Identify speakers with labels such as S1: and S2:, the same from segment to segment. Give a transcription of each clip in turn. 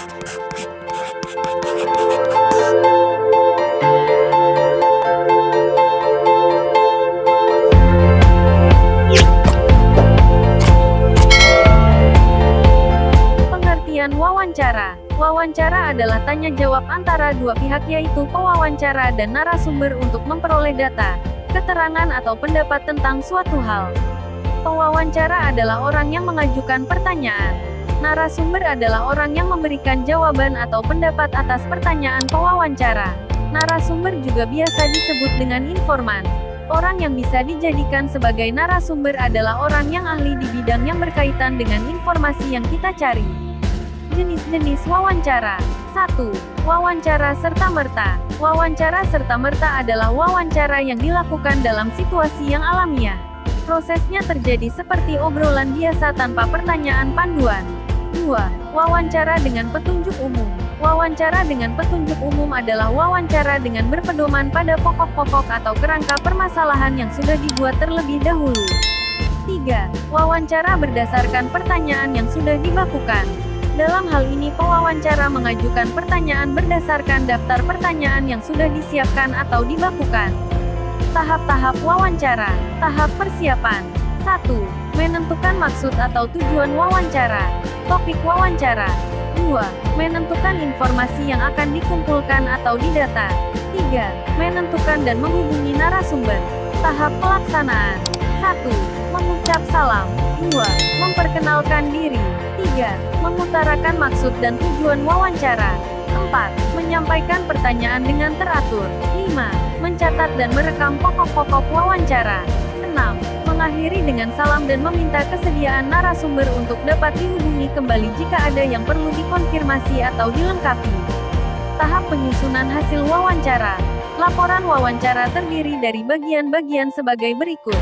S1: Pengertian wawancara. Wawancara adalah tanya jawab antara dua pihak, yaitu pewawancara dan narasumber untuk memperoleh data, keterangan atau pendapat tentang suatu hal. Pewawancara adalah orang yang mengajukan pertanyaan. Narasumber adalah orang yang memberikan jawaban atau pendapat atas pertanyaan pewawancara. Narasumber juga biasa disebut dengan informan. Orang yang bisa dijadikan sebagai narasumber adalah orang yang ahli di bidang yang berkaitan dengan informasi yang kita cari. Jenis-jenis wawancara. 1. Wawancara serta-merta. Wawancara serta-merta adalah wawancara yang dilakukan dalam situasi yang alamiah. Prosesnya terjadi seperti obrolan biasa tanpa pertanyaan panduan. 2. Wawancara dengan petunjuk umum. Wawancara dengan petunjuk umum adalah wawancara dengan berpedoman pada pokok-pokok atau kerangka permasalahan yang sudah dibuat terlebih dahulu. 3. Wawancara berdasarkan pertanyaan yang sudah dibakukan. Dalam hal ini pewawancara mengajukan pertanyaan berdasarkan daftar pertanyaan yang sudah disiapkan atau dibakukan. Tahap-tahap wawancara. Tahap persiapan. 1. Menentukan maksud atau tujuan wawancara. Topik wawancara. 2. Menentukan informasi yang akan dikumpulkan atau didata. 3. Menentukan dan menghubungi narasumber. Tahap pelaksanaan. 1. Mengucap salam. 2. Memperkenalkan diri. 3. Mengutarakan maksud dan tujuan wawancara. 4. Menyampaikan pertanyaan dengan teratur. 5. Mencatat dan merekam pokok-pokok wawancara. 6. Mengakhiri dengan salam dan meminta kesediaan narasumber untuk dapat dihubungi kembali jika ada yang perlu dikonfirmasi atau dilengkapi. Tahap penyusunan hasil wawancara. Laporan wawancara terdiri dari bagian-bagian sebagai berikut.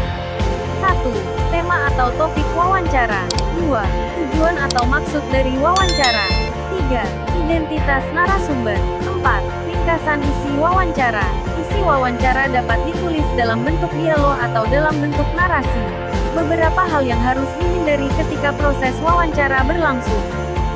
S1: 1. Tema atau topik wawancara. 2. Tujuan atau maksud dari wawancara. 3. Identitas narasumber. 4. Ringkasan isi wawancara. Isi wawancara dapat ditulis dalam bentuk dialog atau dalam bentuk narasi. Beberapa hal yang harus dihindari ketika proses wawancara berlangsung.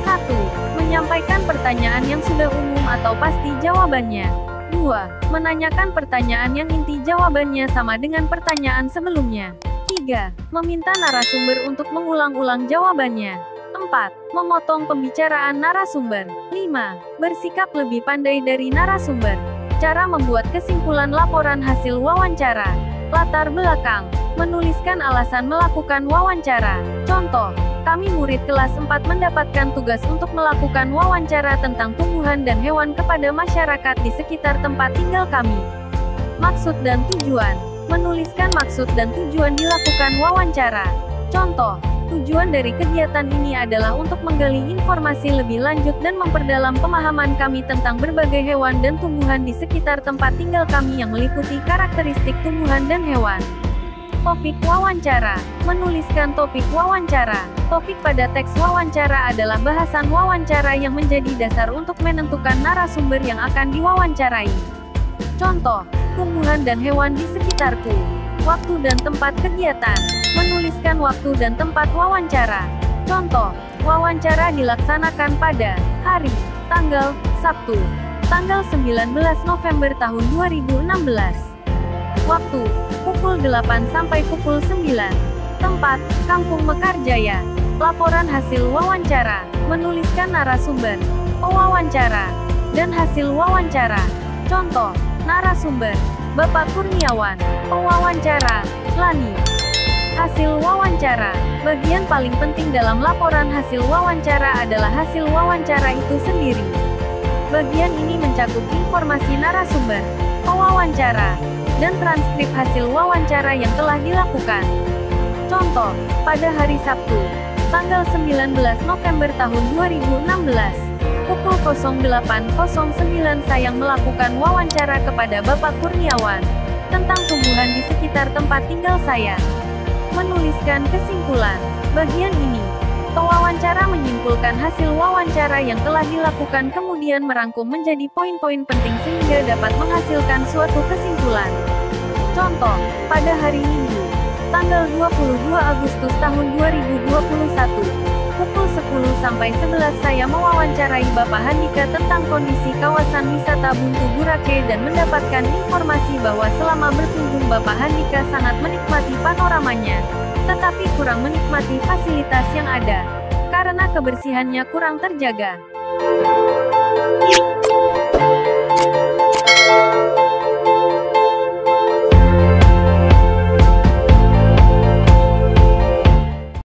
S1: 1. Menyampaikan pertanyaan yang sudah umum atau pasti jawabannya. 2. Menanyakan pertanyaan yang inti jawabannya sama dengan pertanyaan sebelumnya. 3. Meminta narasumber untuk mengulang-ulang jawabannya. 4. Memotong pembicaraan narasumber. 5. Bersikap lebih pandai dari narasumber. Cara membuat kesimpulan laporan hasil wawancara. Latar belakang. Menuliskan alasan melakukan wawancara. Contoh, kami murid kelas 4 mendapatkan tugas untuk melakukan wawancara tentang tumbuhan dan hewan kepada masyarakat di sekitar tempat tinggal kami. Maksud dan tujuan. Menuliskan maksud dan tujuan dilakukan wawancara. Contoh, tujuan dari kegiatan ini adalah untuk menggali informasi lebih lanjut dan memperdalam pemahaman kami tentang berbagai hewan dan tumbuhan di sekitar tempat tinggal kami yang meliputi karakteristik tumbuhan dan hewan. Topik wawancara. Menuliskan topik wawancara. Topik pada teks wawancara adalah bahasan wawancara yang menjadi dasar untuk menentukan narasumber yang akan diwawancarai. Contoh, tumbuhan dan hewan di sekitarku. Waktu dan tempat kegiatan. Menuliskan waktu dan tempat wawancara. Contoh, wawancara dilaksanakan pada hari, tanggal, Sabtu, tanggal 19 November tahun 2016. Waktu, pukul 8 sampai pukul 9. Tempat, Kampung Mekarjaya. Laporan hasil wawancara. Menuliskan narasumber, pewawancara, dan hasil wawancara. Contoh, narasumber, Bapak Kurniawan. Pewawancara, Lani. Hasil wawancara. Bagian paling penting dalam laporan hasil wawancara adalah hasil wawancara itu sendiri. Bagian ini mencakup informasi narasumber, pewawancara, dan transkrip hasil wawancara yang telah dilakukan. Contoh, pada hari Sabtu, tanggal 19 November tahun 2016, pukul 08.09 saya melakukan wawancara kepada Bapak Kurniawan tentang tumbuhan di sekitar tempat tinggal saya. Menuliskan kesimpulan. Bagian ini, pewawancara menyimpulkan hasil wawancara yang telah dilakukan kemudian merangkum menjadi poin-poin penting sehingga dapat menghasilkan suatu kesimpulan. Contoh, pada hari Minggu, tanggal 22 Agustus tahun 2021, Pukul 10-11 saya mewawancarai Bapak Handika tentang kondisi kawasan wisata Buntu Burake dan mendapatkan informasi bahwa selama berkunjung Bapak Handika sangat menikmati panoramanya, tetapi kurang menikmati fasilitas yang ada, karena kebersihannya kurang terjaga.